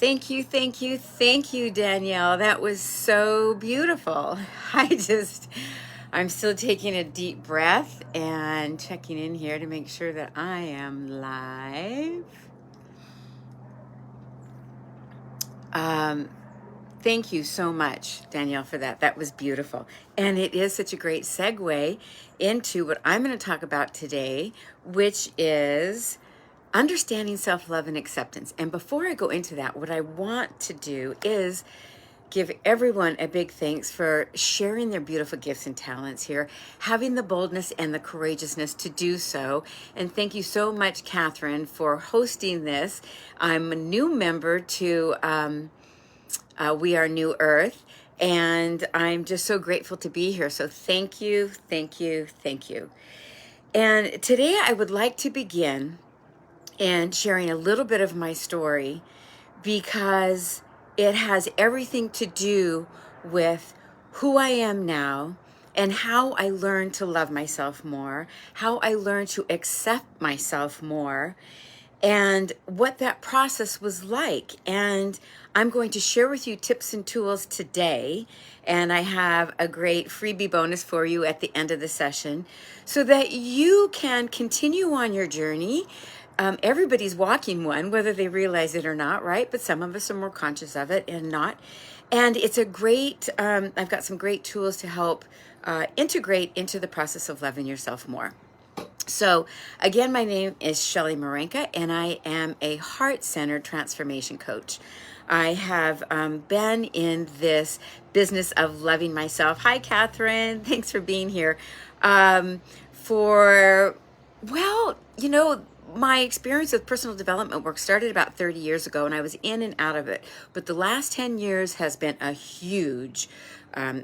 Thank you, Danielle. That was so beautiful. I'm still taking a deep breath and checking in here to make sure that I am live. Thank you so much, Danielle, for that. That was beautiful. And it is such a great segue into what I'm going to talk about today, which is understanding self-love and acceptance. And before I go into that, what I want to do is give everyone a big thanks for sharing their beautiful gifts and talents here, having the boldness and the courageousness to do so. And thank you so much, Catherine, for hosting this. I'm a new member to We Are New Earth, and I'm just so grateful to be here. So thank you, thank you, thank you. And today I would like to begin and sharing a little bit of my story because it has everything to do with who I am now and how I learned to love myself more, how I learned to accept myself more, and what that process was like. And I'm going to share with you tips and tools today. And I have a great freebie bonus for you at the end of the session so that you can continue on your journey. Everybody's walking one, whether they realize it or not, right? But some of us are more conscious of it and not. And it's a great, I've got some great tools to help integrate into the process of loving yourself more. So again, my name is Shelley Marenka, and I am a heart-centered transformation coach. I have been in this business of loving myself. Hi, Catherine. Thanks for being here. My experience with personal development work started about 30 years ago, and I was in and out of it. But the last 10 years has been a huge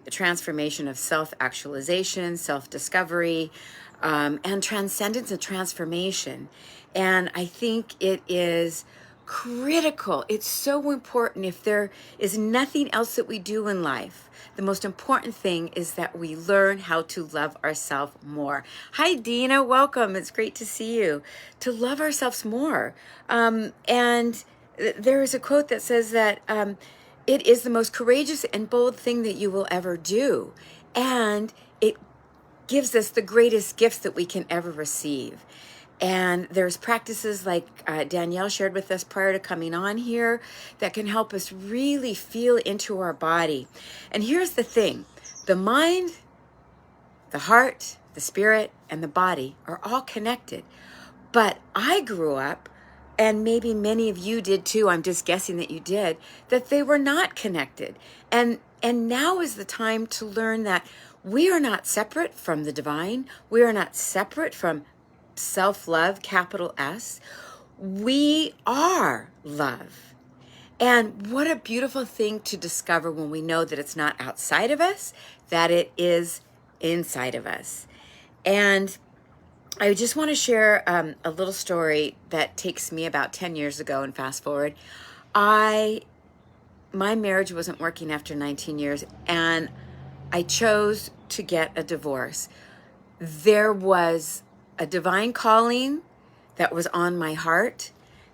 transformation of self-actualization, self-discovery, and transcendence and transformation. And I think it is critical. It's so important. If there is nothing else that we do in life, the most important thing is that we learn how to love ourselves more. Hi, Dina. Welcome. It's great to see you. To love ourselves more. And there is a quote that says that it is the most courageous and bold thing that you will ever do. And it gives us the greatest gifts that we can ever receive. And there's practices like Danielle shared with us prior to coming on here that can help us really feel into our body. And here's the thing, the mind, the heart, the spirit, and the body are all connected. But I grew up, and maybe many of you did too, I'm just guessing that you did, that they were not connected. And now is the time to learn that we are not separate from the divine. We are not separate from self-love, capital S. We are love. And what a beautiful thing to discover when we know that it's not outside of us, that it is inside of us. And I just want to share a little story that takes me about 10 years ago and fast forward. My marriage wasn't working after 19 years, and I chose to get a divorce. There was a divine calling that was on my heart.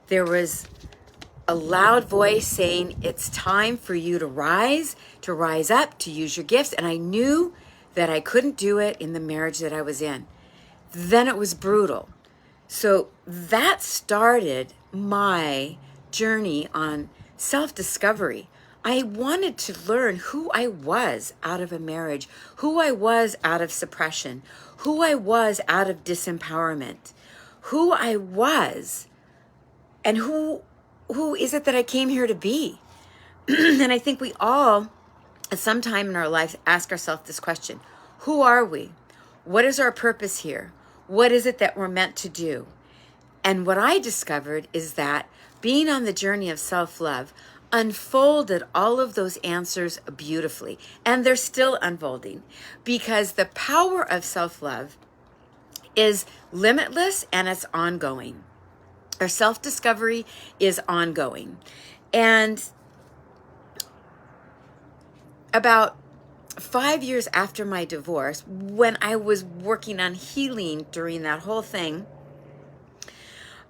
There was a loud voice saying, it's time for you to rise up, to use your gifts. And I knew that I couldn't do it in the marriage that I was in. Then it was brutal. So that started my journey on self-discovery. I wanted to learn who I was out of a marriage, who I was out of suppression, who I was out of disempowerment, who I was, and who is it that I came here to be? And I think we all, at some time in our lives, ask ourselves this question: who are we? What is our purpose here? What is it that we're meant to do? And what I discovered is that being on the journey of self-love unfolded all of those answers beautifully. And they're still unfolding, because the power of self-love is limitless and it's ongoing. Our self-discovery is ongoing. And about 5 years after my divorce, when I was working on healing during that whole thing,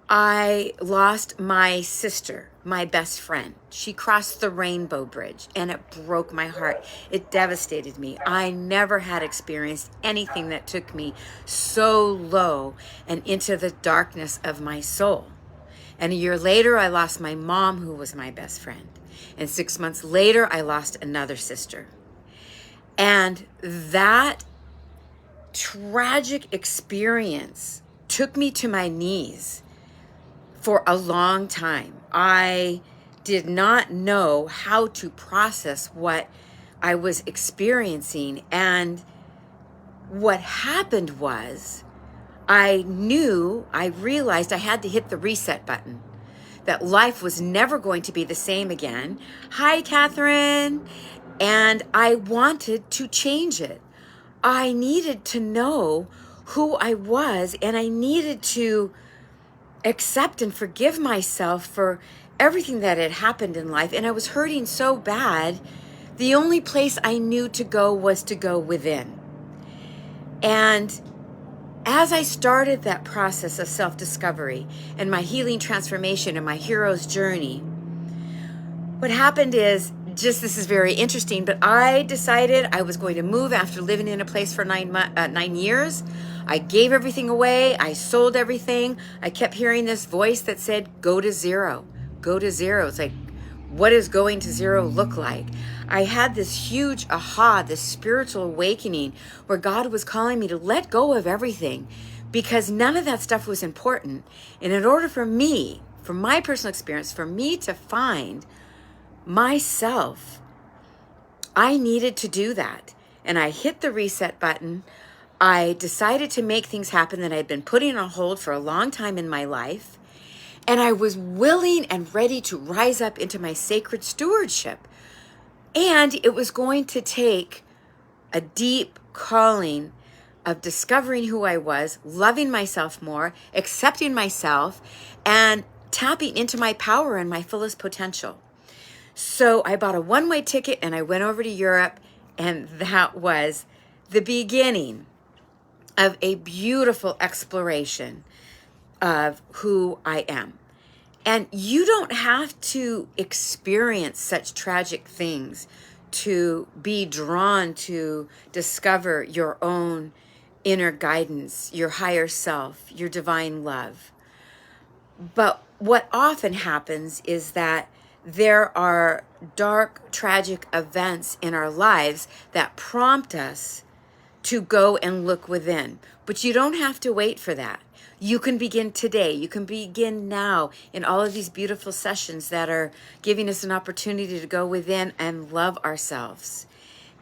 I lost my sister, my best friend. She crossed the rainbow bridge and it broke my heart. It devastated me. I never had experienced anything that took me so low and into the darkness of my soul. And a year later, I lost my mom, who was my best friend. And 6 months later, I lost another sister. And that tragic experience took me to my knees for a long time. I did not know how to process what I was experiencing. And what happened was I realized I had to hit the reset button, that life was never going to be the same again. Hi, Catherine. And I wanted to change it. I needed to know who I was, and I needed to accept and forgive myself for everything that had happened in life. And I was hurting so bad. The only place I knew to go was to go within. And as I started that process of self-discovery and my healing transformation and my hero's journey, what happened is, this is very interesting, but I decided I was going to move after living in a place for 9 years. I gave everything away. I sold everything. I kept hearing this voice that said, go to zero, go to zero. It's like, what does going to zero look like? I had this huge this spiritual awakening where God was calling me to let go of everything because none of that stuff was important. And in order for me, from my personal experience, for me to find myself, I needed to do that. And I hit the reset button. I decided to make things happen that I'd been putting on hold for a long time in my life. And I was willing and ready to rise up into my sacred stewardship. And it was going to take a deep calling of discovering who I was, loving myself more, accepting myself, and tapping into my power and my fullest potential. So I bought a one-way ticket and I went over to Europe, and that was the beginning of a beautiful exploration of who I am. And you don't have to experience such tragic things to be drawn to discover your own inner guidance, your higher self, your divine love. But what often happens is that there are dark, tragic events in our lives that prompt us to go and look within. But you don't have to wait for that. You can begin today. You can begin now in all of these beautiful sessions that are giving us an opportunity to go within and love ourselves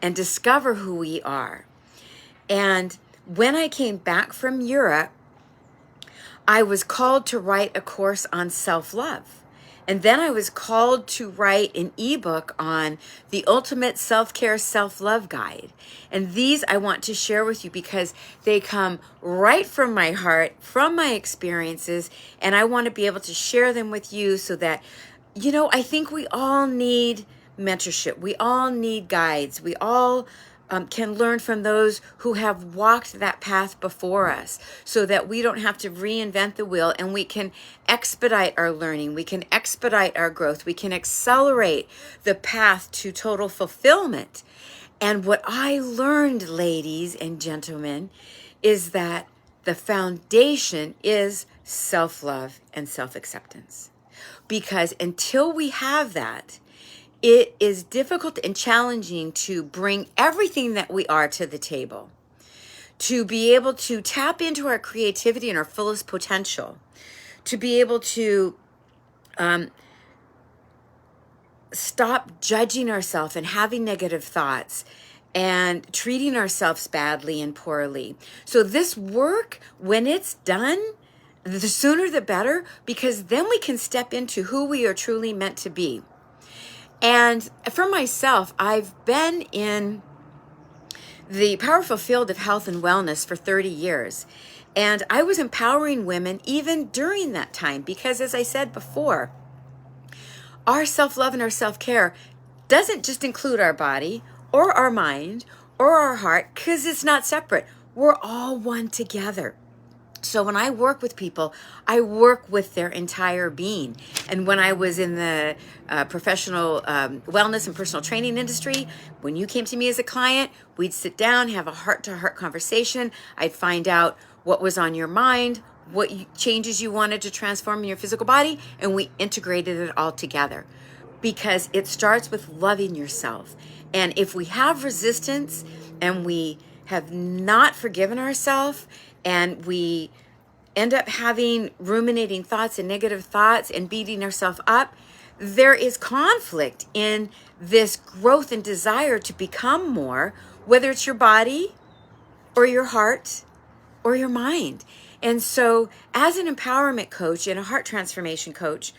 and discover who we are. And when I came back from Europe, I was called to write a course on self-love. And then I was called to write an ebook on the ultimate self-care, self-love guide. And these I want to share with you because they come right from my heart, from my experiences, and I want to be able to share them with you so that, I think we all need mentorship. We all need guides. We all can learn from those who have walked that path before us so that we don't have to reinvent the wheel, and we can expedite our learning. We can expedite our growth. We can accelerate the path to total fulfillment. And what I learned, ladies and gentlemen, is that the foundation is self-love and self-acceptance. Because until we have that, it is difficult and challenging to bring everything that we are to the table, to be able to tap into our creativity and our fullest potential, to be able to stop judging ourselves and having negative thoughts and treating ourselves badly and poorly. So this work, when it's done, the sooner the better, because then we can step into who we are truly meant to be. And for myself, I've been in the powerful field of health and wellness for 30 years. And I was empowering women even during that time because, as I said before, our self-love and our self-care doesn't just include our body or our mind or our heart, because it's not separate. We're all one together. So when I work with people, I work with their entire being. And when I was in the professional wellness and personal training industry, when you came to me as a client, we'd sit down, have a heart-to-heart conversation. I'd find out what was on your mind, what changes you wanted to transform in your physical body, and we integrated it all together. Because it starts with loving yourself. And if we have resistance and we have not forgiven ourselves, and we end up having ruminating thoughts and negative thoughts and beating ourselves up, there is conflict in this growth and desire to become more, whether it's your body or your heart or your mind. And so as an empowerment coach and a heart transformation coach,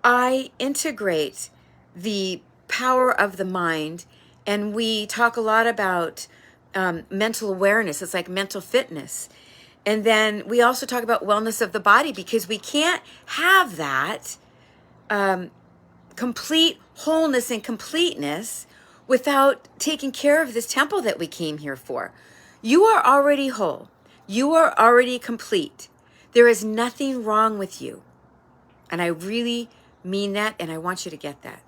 I integrate the power of the mind, and we talk a lot about mental awareness. It's like mental fitness. And then we also talk about wellness of the body, because we can't have that complete wholeness and completeness without taking care of this temple that we came here for. You are already whole. You are already complete. There is nothing wrong with you. And I really mean that, and I want you to get that.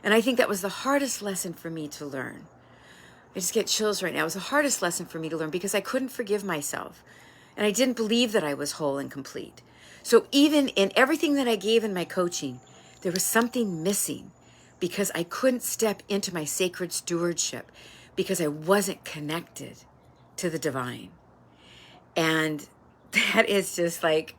And I think that was the hardest lesson for me to learn. I just get chills right now. It was the hardest lesson for me to learn because I couldn't forgive myself. And I didn't believe that I was whole and complete. So even in everything that I gave in my coaching, there was something missing because I couldn't step into my sacred stewardship because I wasn't connected to the divine. And that is just like,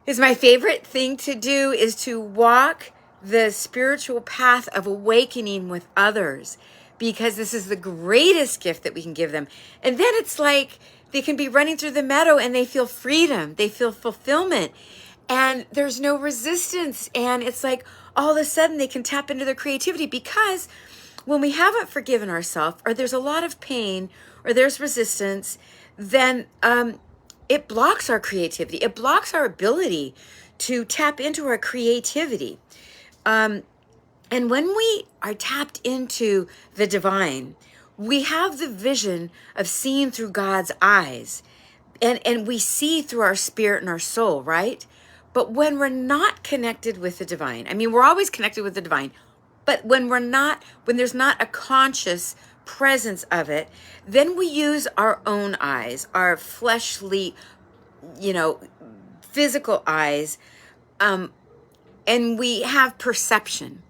is my favorite thing to do, is to walk the spiritual path of awakening with others, because this is the greatest gift that we can give them. And then it's like they can be running through the meadow and they feel freedom, they feel fulfillment, and there's no resistance. And it's like all of a sudden they can tap into their creativity, because when we haven't forgiven ourselves, or there's a lot of pain, or there's resistance, then it blocks our creativity. It blocks our ability to tap into our creativity. And when we are tapped into the divine, we have the vision of seeing through God's eyes, and we see through our spirit and our soul, right? But when we're not connected with the divine, I mean, we're always connected with the divine, but when there's not a conscious presence of it, then we use our own eyes, our fleshly, physical eyes, and we have perception.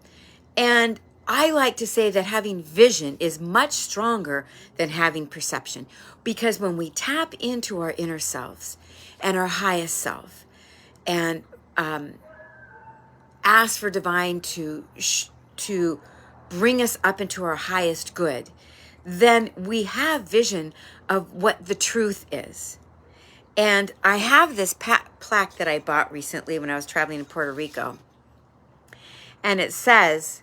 And I like to say that having vision is much stronger than having perception, because when we tap into our inner selves and our highest self and ask for divine to bring us up into our highest good, then we have vision of what the truth is. And I have this plaque that I bought recently when I was traveling in Puerto Rico. And it says,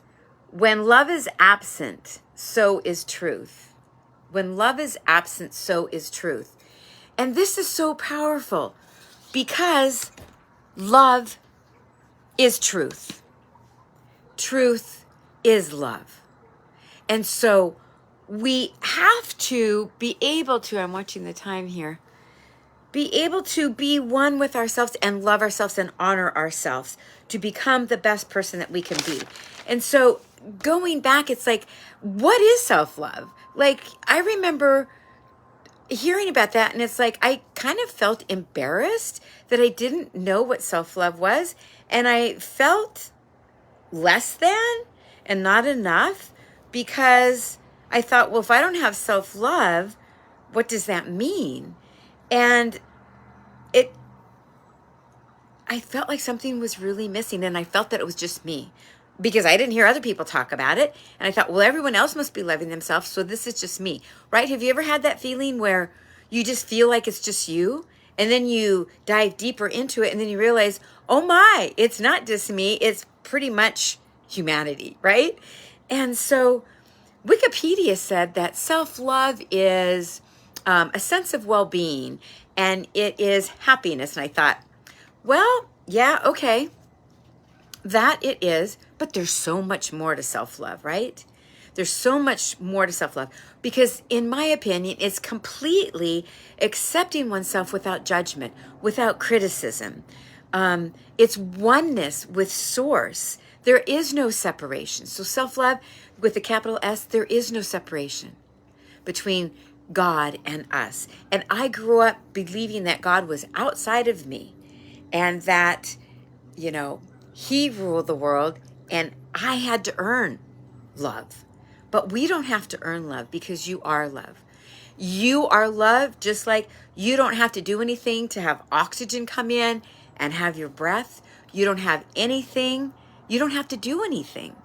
when love is absent, so is truth. When love is absent, so is truth. And this is so powerful, because love is truth. Truth is love. And so we have to be able to, I'm watching the time here, be able to be one with ourselves and love ourselves and honor ourselves to become the best person that we can be. And so going back, it's like, what is self-love? Like, I remember hearing about that, and it's like, I kind of felt embarrassed that I didn't know what self-love was. And I felt less than and not enough, because I thought, well, if I don't have self-love, what does that mean? And I felt like something was really missing, and I felt that it was just me, because I didn't hear other people talk about it. And I thought, well, everyone else must be loving themselves, so this is just me, right? Have you ever had that feeling where you just feel like it's just you, and then you dive deeper into it, and then you realize, oh my, it's not just me, it's pretty much humanity, right? And so Wikipedia said that self-love is a sense of well-being, and it is happiness. And I thought, well, yeah, okay, that it is, but there's so much more to self-love, right? There's so much more to self-love because, in my opinion, it's completely accepting oneself without judgment, without criticism. It's oneness with source. There is no separation. So self-love with a capital S, there is no separation between God and us. And I grew up believing that God was outside of me and that, he ruled the world and I had to earn love. But we don't have to earn love because you are love. You are love, just like you don't have to do anything to have oxygen come in and have your breath. You don't have anything. You don't have to do anything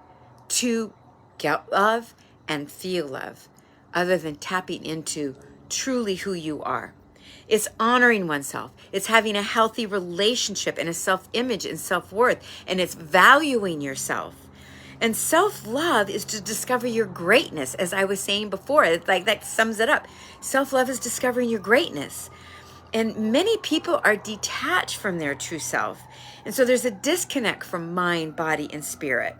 to get love and feel love other than tapping into truly who you are. It's honoring oneself. It's having a healthy relationship and a self-image and self-worth. And it's valuing yourself. And self-love is to discover your greatness, as I was saying before. It's like that sums it up. Self-love is discovering your greatness. And many people are detached from their true self. And so there's a disconnect from mind, body, and spirit.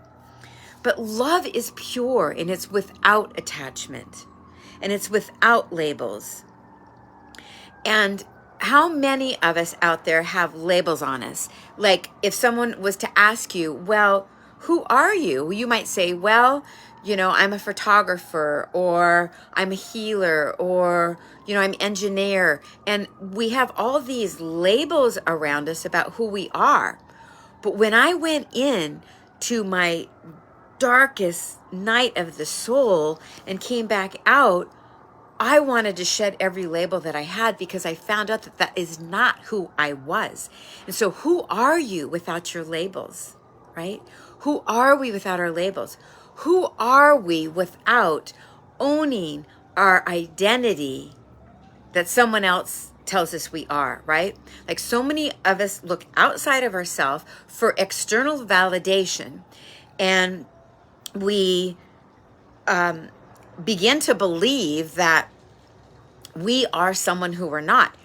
But love is pure and it's without attachment. And it's without labels. And how many of us out there have labels on us? Like if someone was to ask you, well, who are you? You might say, well, I'm a photographer, or I'm a healer, or, I'm an engineer. And we have all these labels around us about who we are. But when I went in to my darkest night of the soul and came back out, I wanted to shed every label that I had because I found out that that is not who I was. And so who are you without your labels, right? Who are we without our labels? Who are we without owning our identity that someone else tells us we are, right? Like so many of us look outside of ourselves for external validation, and we begin to believe that we are someone who we're not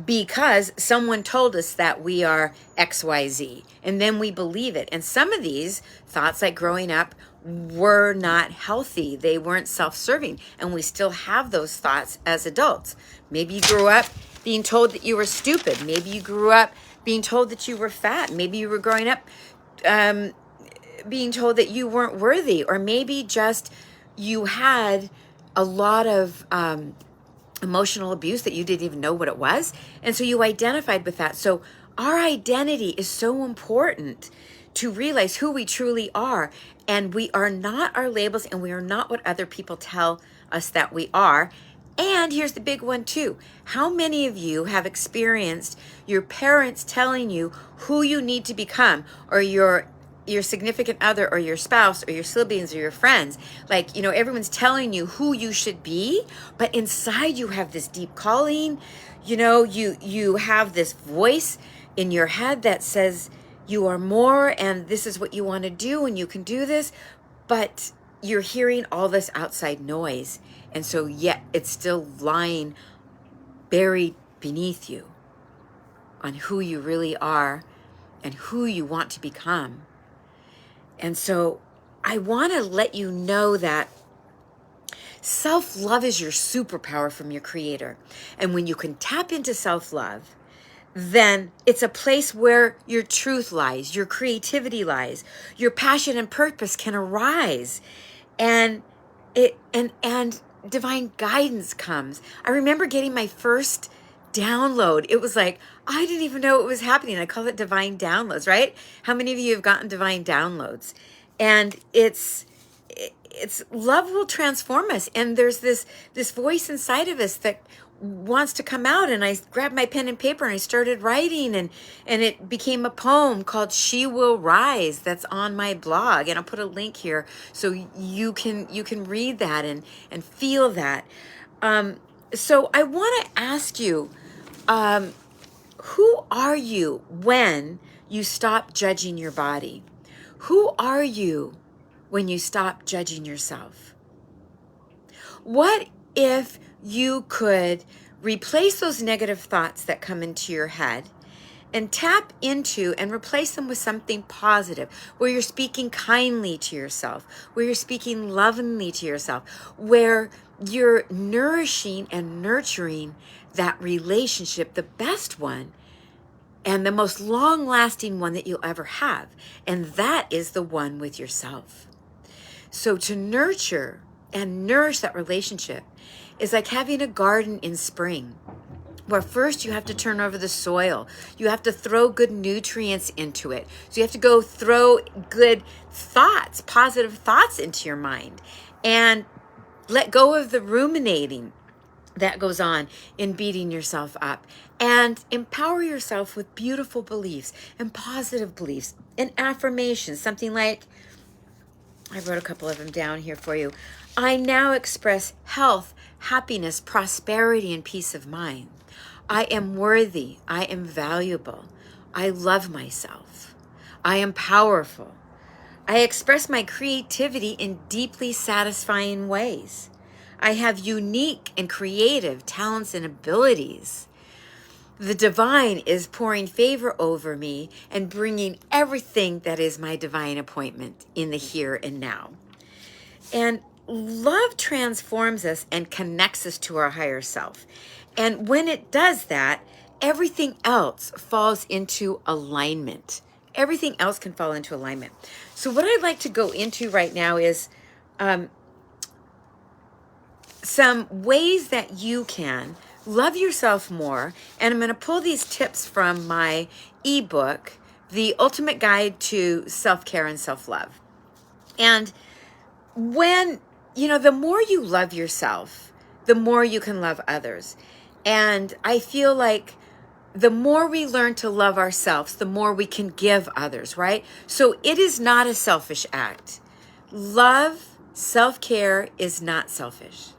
because someone told us that we are XYZ, and then we believe it. And some of these thoughts, like growing up, were not healthy. They weren't self-serving, and we still have those thoughts as adults. Maybe you grew up being told that you were stupid. Maybe you grew up being told that you were fat. Maybe you were growing up being told that you weren't worthy, or maybe just you had a lot of emotional abuse that you didn't even know what it was. And so you identified with that. So our identity is so important to realize who we truly are. And we are not our labels, and we are not what other people tell us that we are. And here's the big one too. How many of you have experienced your parents telling you who you need to become, or your significant other, or your spouse, or your siblings, or your friends? Like, everyone's telling you who you should be, but inside you have this deep calling. You have this voice in your head that says you are more, and this is what you want to do, and you can do this, but you're hearing all this outside noise. And so yet it's still lying buried beneath you on who you really are and who you want to become. And so I want to let you know that self-love is your superpower from your Creator. And when you can tap into self-love, then it's a place where your truth lies, your creativity lies, your passion and purpose can arise, and divine guidance comes. I remember getting my first download. It was like, I didn't even know what was happening. I call it divine downloads, right? How many of you have gotten divine downloads? And it's love will transform us. And there's this voice inside of us that wants to come out. And I grabbed my pen and paper and I started writing, and it became a poem called She Will Rise that's on my blog. And I'll put a link here so you can read that and feel that. So I want to ask you, who are you when you stop judging your body? Who are you when you stop judging yourself? What if you could replace those negative thoughts that come into your head and tap into and replace them with something positive, where you're speaking kindly to yourself, where you're speaking lovingly to yourself, where you're nourishing and nurturing that relationship, the best one and the most long-lasting one that you'll ever have. And that is the one with yourself. So to nurture and nourish that relationship is like having a garden in spring, where first you have to turn over the soil. You have to throw good nutrients into it. So you have to go throw good thoughts, positive thoughts into your mind, and let go of the ruminating that goes on in beating yourself up, and empower yourself with beautiful beliefs and positive beliefs and affirmations. Something like, I wrote a couple of them down here for you. I now express health, happiness, prosperity, and peace of mind. I am worthy. I am valuable. I love myself. I am powerful. I express my creativity in deeply satisfying ways. I have unique and creative talents and abilities. The divine is pouring favor over me and bringing everything that is my divine appointment in the here and now. And love transforms us and connects us to our higher self. And when it does that, everything else falls into alignment. Everything else can fall into alignment. So what I'd like to go into right now is some ways that you can love yourself more. And I'm going to pull these tips from my ebook, The Ultimate Guide to Self-Care and Self-Love. And when, the more you love yourself, the more you can love others. And I feel like the more we learn to love ourselves, the more we can give others, right? So it is not a selfish act. Love, self-care is not selfish.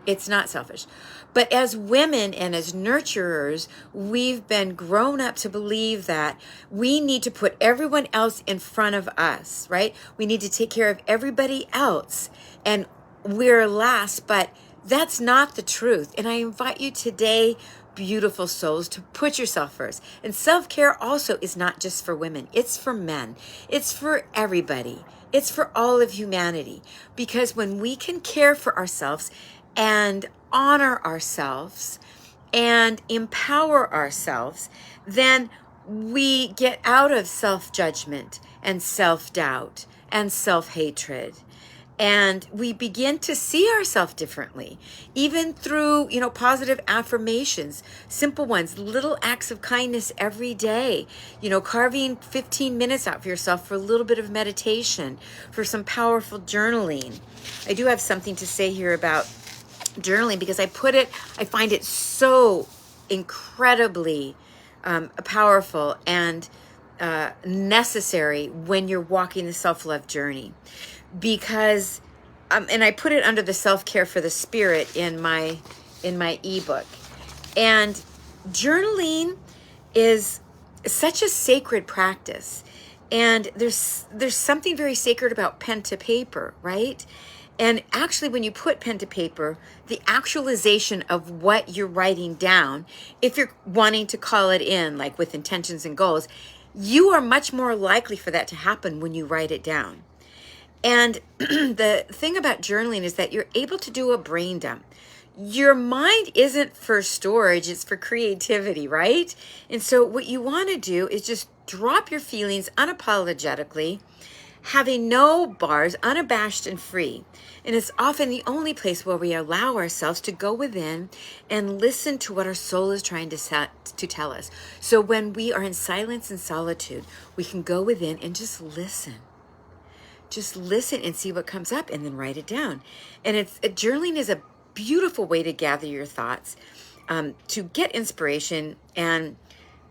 It's not selfish. But as women and as nurturers, we've been grown up to believe that we need to put everyone else in front of us, right? We need to take care of everybody else, and we're last, but that's not the truth. And I invite you today, beautiful souls, to put yourself first. And self-care also is not just for women. It's for men. It's for everybody. It's for all of humanity. Because when we can care for ourselves and honor ourselves and empower ourselves, then we get out of self-judgment and self-doubt and self-hatred. And we begin to see ourselves differently, even through, positive affirmations, simple ones, little acts of kindness every day, carving 15 minutes out for yourself for a little bit of meditation, for some powerful journaling. I do have something to say here about journaling, because I find it so incredibly powerful and necessary when you're walking the self-love journey. Because, and I put it under the self-care for the spirit in my ebook. And journaling is such a sacred practice. And there's something very sacred about pen to paper, right? And actually, when you put pen to paper, the actualization of what you're writing down, if you're wanting to call it in, like with intentions and goals, you are much more likely for that to happen when you write it down. And the thing about journaling is that you're able to do a brain dump. Your mind isn't for storage, it's for creativity, right? And so what you want to do is just drop your feelings unapologetically, having no bars, unabashed and free. And it's often the only place where we allow ourselves to go within and listen to what our soul is trying to tell us. So when we are in silence and solitude, we can go within and just listen. Just listen and see what comes up, and then write it down. And journaling is a beautiful way to gather your thoughts, to get inspiration and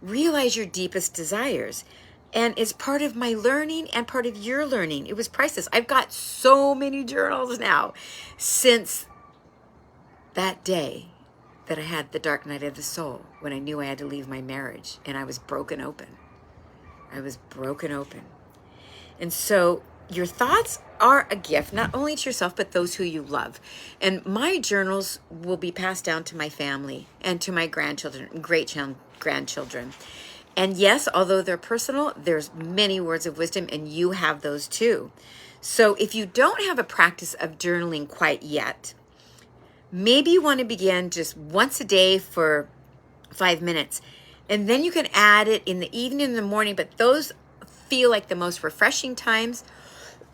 realize your deepest desires. And it's part of my learning and part of your learning. It was priceless. I've got so many journals now since that day that I had the dark night of the soul, when I knew I had to leave my marriage, and I was broken open. And so your thoughts are a gift, not only to yourself, but those who you love. And my journals will be passed down to my family and to my grandchildren, great grandchildren. And yes, although they're personal, there's many words of wisdom, and you have those too. So if you don't have a practice of journaling quite yet, maybe you want to begin just once a day for 5 minutes. And then you can add it in the evening and the morning, but those feel like the most refreshing times,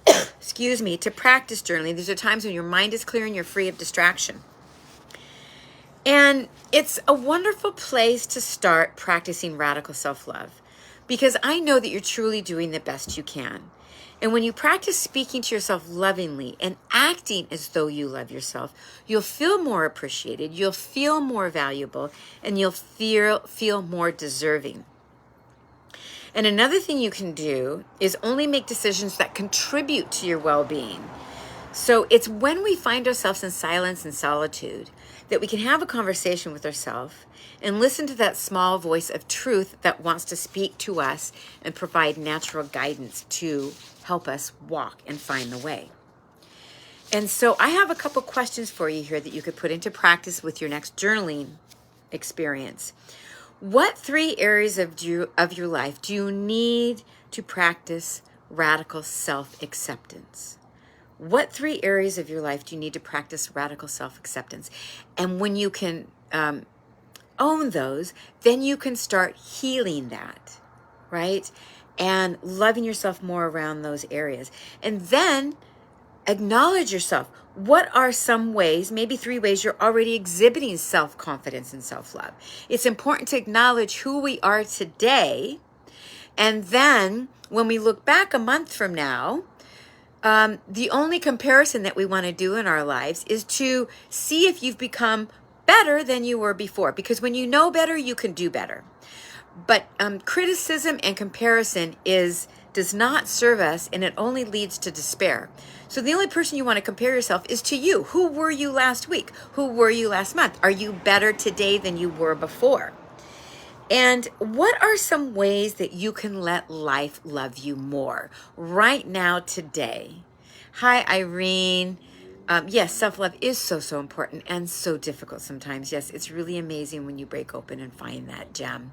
excuse me, to practice journaling. These are times when your mind is clear and you're free of distraction. And it's a wonderful place to start practicing radical self-love, because I know that you're truly doing the best you can. And when you practice speaking to yourself lovingly and acting as though you love yourself, you'll feel more appreciated, you'll feel more valuable, and you'll feel more deserving. And another thing you can do is only make decisions that contribute to your well-being. So it's when we find ourselves in silence and solitude that we can have a conversation with ourselves and listen to that small voice of truth that wants to speak to us and provide natural guidance to help us walk and find the way. And so I have a couple questions for you here that you could put into practice with your next journaling experience. What 3 areas of your life do you need to practice radical self-acceptance? What 3 areas of your life do you need to practice radical self-acceptance? And when you can own those, then you can start healing that, right? And loving yourself more around those areas. And then acknowledge yourself. What are some ways, maybe 3 ways, you're already exhibiting self-confidence and self-love? It's important to acknowledge who we are today. And then when we look back a month from now, the only comparison that we want to do in our lives is to see if you've become better than you were before. Because when you know better, you can do better. But criticism and comparison does not serve us, and it only leads to despair. So the only person you want to compare yourself is to you. Who were you last week? Who were you last month? Are you better today than you were before? And what are some ways that you can let life love you more right now, today? Hi, Irene. Yes, self-love is so important and so difficult sometimes. Yes, it's really amazing when you break open and find that gem.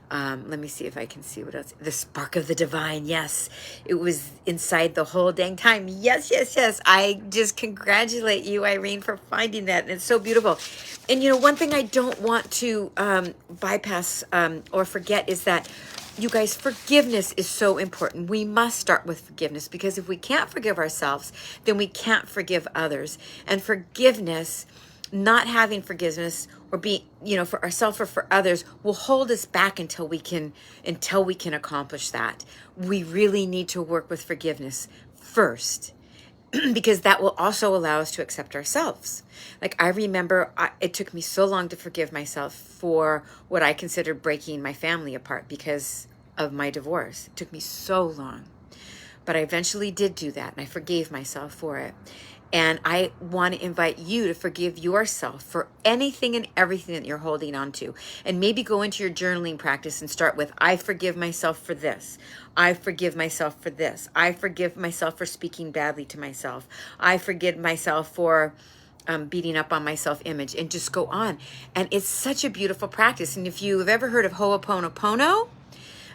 Let me see if I can see what else. The spark of the divine. Yes, it was inside the whole dang time. Yes. I just congratulate you, Irene, for finding that. And it's so beautiful. And one thing I don't want to bypass or forget is that, you guys, forgiveness is so important. We must start with forgiveness, because if we can't forgive ourselves, then we can't forgive others. And forgiveness, not having forgiveness or being, for ourselves or for others, will hold us back until we can accomplish that. We really need to work with forgiveness first, because that will also allow us to accept ourselves. Like, I remember it took me so long to forgive myself for what I considered breaking my family apart because of my divorce. It took me so long. But I eventually did do that, and I forgave myself for it. And I want to invite you to forgive yourself for anything and everything that you're holding on to. And maybe go into your journaling practice and start with, I forgive myself for this. I forgive myself for this. I forgive myself for speaking badly to myself. I forgive myself for beating up on my self-image, and just go on. And it's such a beautiful practice. And if you've ever heard of Ho'oponopono,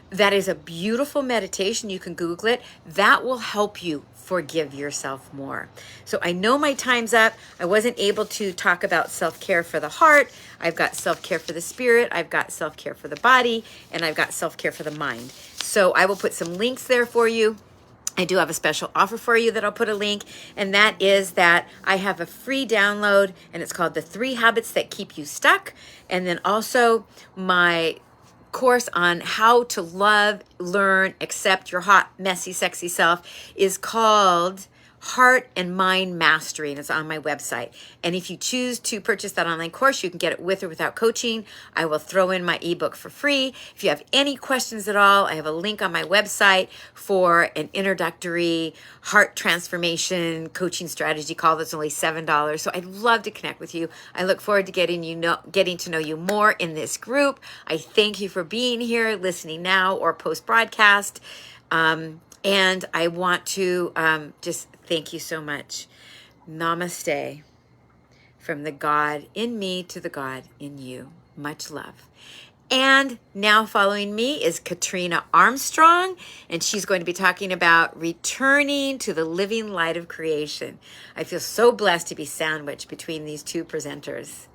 that is a beautiful meditation. You can Google it. That will help you forgive yourself more. So I know my time's up. I wasn't able to talk about self-care for the heart. I've got self-care for the spirit. I've got self-care for the body. And I've got self-care for the mind. So I will put some links there for you. I do have a special offer for you that I'll put a link, and that is that I have a free download, and it's called The 3 Habits That Keep You Stuck. And then also my course on how to love, learn, accept your hot, messy, sexy self is called Heart and Mind Mastery, and it's on my website. And if you choose to purchase that online course, you can get it with or without coaching. I will throw in my ebook for free. If you have any questions at all, I have a link on my website for an introductory heart transformation coaching strategy call that's only $7. So I'd love to connect with you. I look forward to getting to know you more in this group. I thank you for being here, listening now or post-broadcast. And I want to just thank you so much. Namaste. From the God in me to the God in you. Much love. And now following me is Katrina Armstrong, and she's going to be talking about returning to the living light of creation. I feel so blessed to be sandwiched between these two presenters.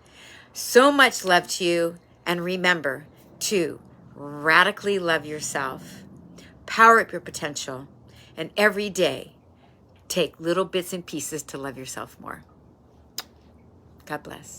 So much love to you, and remember to radically love yourself, power up your potential, and every day take little bits and pieces to love yourself more. God bless.